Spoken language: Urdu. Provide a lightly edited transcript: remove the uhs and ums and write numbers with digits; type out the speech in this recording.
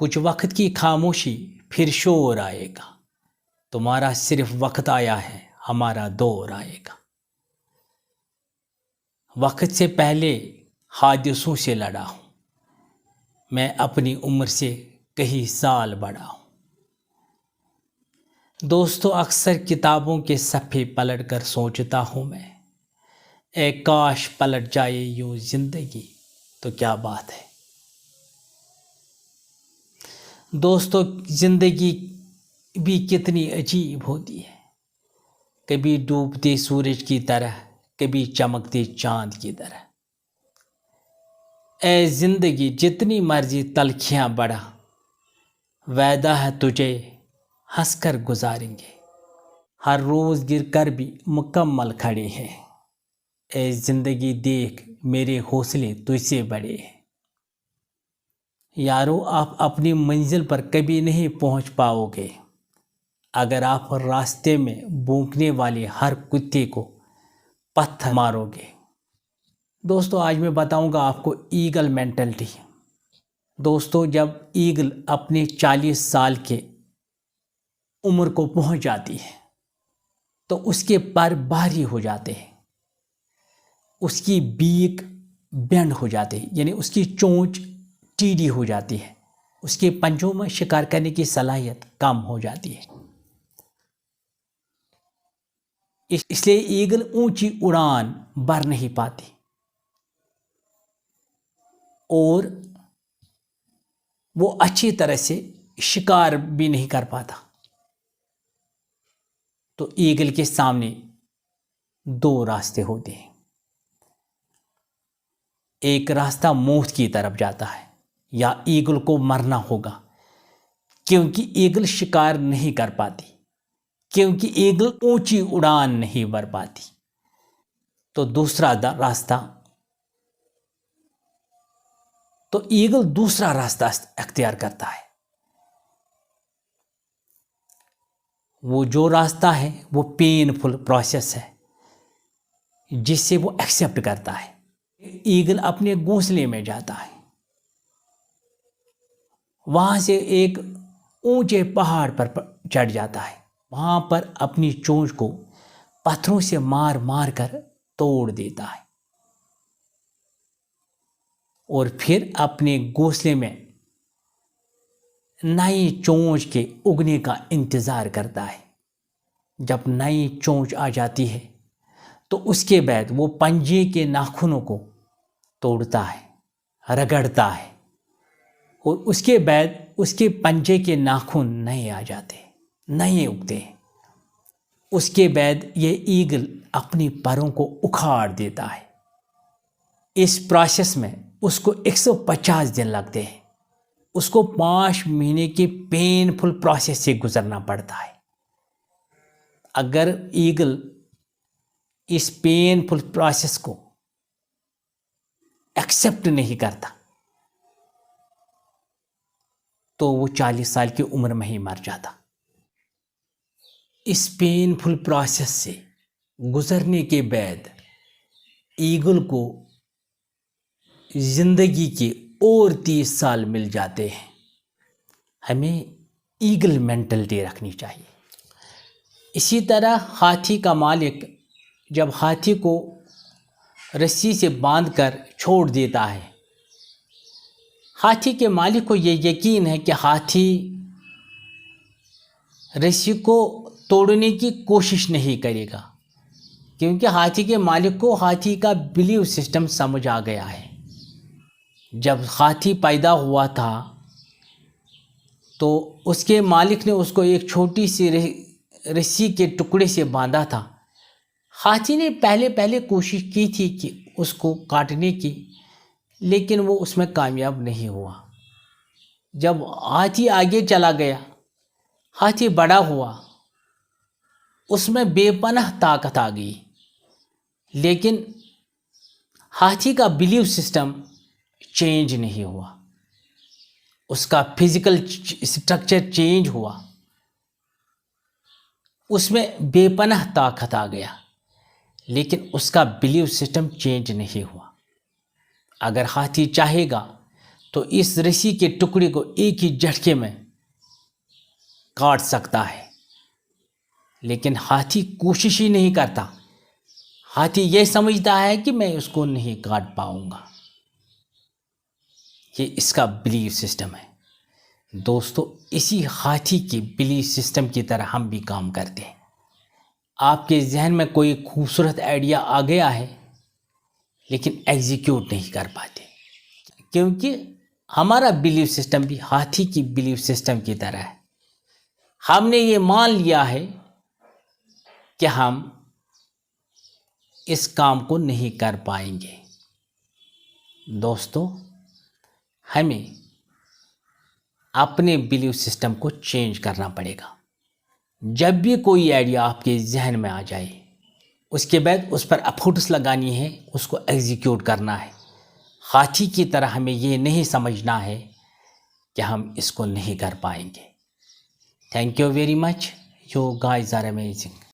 کچھ وقت کی خاموشی پھر شور آئے گا، تمہارا صرف وقت آیا ہے، ہمارا دور آئے گا۔ وقت سے پہلے حادثوں سے لڑا ہوں، میں اپنی عمر سے کئی سال بڑا ہوں۔ دوستو، اکثر کتابوں کے صفحے پلٹ کر سوچتا ہوں میں، اے کاش پلٹ جائے یوں زندگی تو کیا بات ہے۔ دوستو، زندگی بھی کتنی عجیب ہوتی ہے، کبھی ڈوبتے سورج کی طرح، کبھی چمکتے چاند کی طرح۔ اے زندگی جتنی مرضی تلخیاں بڑھا، وعدہ ہے تجھے ہنس کر گزاریں گے، ہر روز گر کر بھی مکمل کھڑے ہیں۔ اے زندگی دیکھ میرے حوصلے تجھ سے بڑے ہیں۔ یارو، آپ اپنی منزل پر کبھی نہیں پہنچ پاؤ گے اگر آپ راستے میں بھونکنے والے ہر کتے کو پتھر مارو گے۔ دوستو، آج میں بتاؤں گا آپ کو ایگل مینٹلٹی۔ دوستو، جب ایگل اپنے 40 سال کے عمر کو پہنچ جاتی ہے تو اس کے پر بھاری ہو جاتے ہیں، اس کی بیک بینڈ ہو جاتے ہیں، یعنی اس کی چونچ ٹیڑھی ہو جاتی ہے، اس کے پنجوں میں شکار کرنے کی صلاحیت کم ہو جاتی ہے۔ اس لیے ایگل اونچی اڑان بھر نہیں پاتی اور وہ اچھی طرح سے شکار بھی نہیں کر پاتا۔ تو ایگل کے سامنے 2 راستے ہوتے ہیں، ایک راستہ موت کی طرف جاتا ہے، یا ایگل کو مرنا ہوگا کیونکہ ایگل شکار نہیں کر پاتی، کیونکہ ایگل اونچی اڑان نہیں بھر پاتی۔ تو ایگل دوسرا راستہ اختیار کرتا ہے۔ وہ جو راستہ ہے وہ پینفل پروسیس ہے جس سے وہ ایکسیپٹ کرتا ہے۔ ایگل اپنے گھونسلے میں جاتا ہے، وہاں سے ایک اونچے پہاڑ پر چڑھ جاتا ہے، وہاں پر اپنی چونچ کو پتھروں سے مار مار کر توڑ دیتا ہے اور پھر اپنے گھونسلے میں نئی چونچ کے اگنے کا انتظار کرتا ہے۔ جب نئی چونچ آ جاتی ہے تو اس کے بعد وہ پنجے کے ناخنوں کو توڑتا ہے، رگڑتا ہے، اور اس کے بعد اس کے پنجے کے ناخن نئے آ جاتے، نئے اگتے ہیں۔ اس کے بعد یہ ایگل اپنی پروں کو اکھاڑ دیتا ہے۔ اس پروسیس میں اس کو 150 دن لگتے ہیں، اس کو 5 مہینے کے پینفل پروسیس سے گزرنا پڑتا ہے۔ اگر ایگل اس پینفل پروسیس کو ایکسیپٹ نہیں کرتا تو وہ 40 سال کی عمر میں ہی مر جاتا۔ اس پینفل پروسیس سے گزرنے کے بعد ایگل کو زندگی کے اور 30 سال مل جاتے ہیں۔ ہمیں ایگل مینٹلٹی رکھنی چاہیے۔ اسی طرح ہاتھی کا مالک جب ہاتھی کو رسی سے باندھ کر چھوڑ دیتا ہے، ہاتھی کے مالک کو یہ یقین ہے کہ ہاتھی رسی کو توڑنے کی کوشش نہیں کرے گا، کیونکہ ہاتھی کے مالک کو ہاتھی کا بلیو سسٹم سمجھ آ گیا ہے۔ جب ہاتھی پیدا ہوا تھا تو اس کے مالک نے اس کو ایک چھوٹی سی رسی کے ٹکڑے سے باندھا تھا۔ ہاتھی نے پہلے کوشش کی تھی کہ اس کو کاٹنے کی، لیکن وہ اس میں کامیاب نہیں ہوا۔ جب ہاتھی آگے چلا گیا، ہاتھی بڑا ہوا، اس میں بے پناہ طاقت آ گئی، لیکن ہاتھی کا بلیو سسٹم چینج نہیں ہوا، اس کا فزیکل اسٹرکچر چینج ہوا، اس میں بے پناہ طاقت آ گیا، لیکن اس کا بلیو سسٹم چینج نہیں ہوا۔ اگر ہاتھی چاہے گا تو اس رسی کے ٹکڑے کو ایک ہی جھٹکے میں کاٹ سکتا ہے، لیکن ہاتھی کوشش ہی نہیں کرتا. ہاتھی یہ سمجھتا ہے کہ میں اس کو نہیں کاٹ پاؤں گا. یہ اس کا بلیف سسٹم ہے. دوستو، اسی ہاتھی کی بلیف سسٹم کی طرح ہم بھی کام کرتے ہیں. آپ کے ذہن میں کوئی خوبصورت آئیڈیا آ گیا ہے لیکن ایگزیکیوٹ نہیں کر پاتے، کیونکہ ہمارا بلیف سسٹم بھی ہاتھی کی بلیف سسٹم کی طرح ہے. ہم نے یہ مان لیا ہے کہ ہم اس کام کو نہیں کر پائیں گے. دوستو، ہمیں اپنے بلیف سسٹم کو چینج کرنا پڑے گا. جب بھی کوئی آئیڈیا آپ کے ذہن میں آ جائے، اس کے بعد اس پر ایفرٹس لگانی ہے، اس کو ایگزیکیوٹ کرنا ہے. ہاتھی کی طرح ہمیں یہ نہیں سمجھنا ہے کہ ہم اس کو نہیں کر پائیں گے. Thank you very much. You guys are amazing.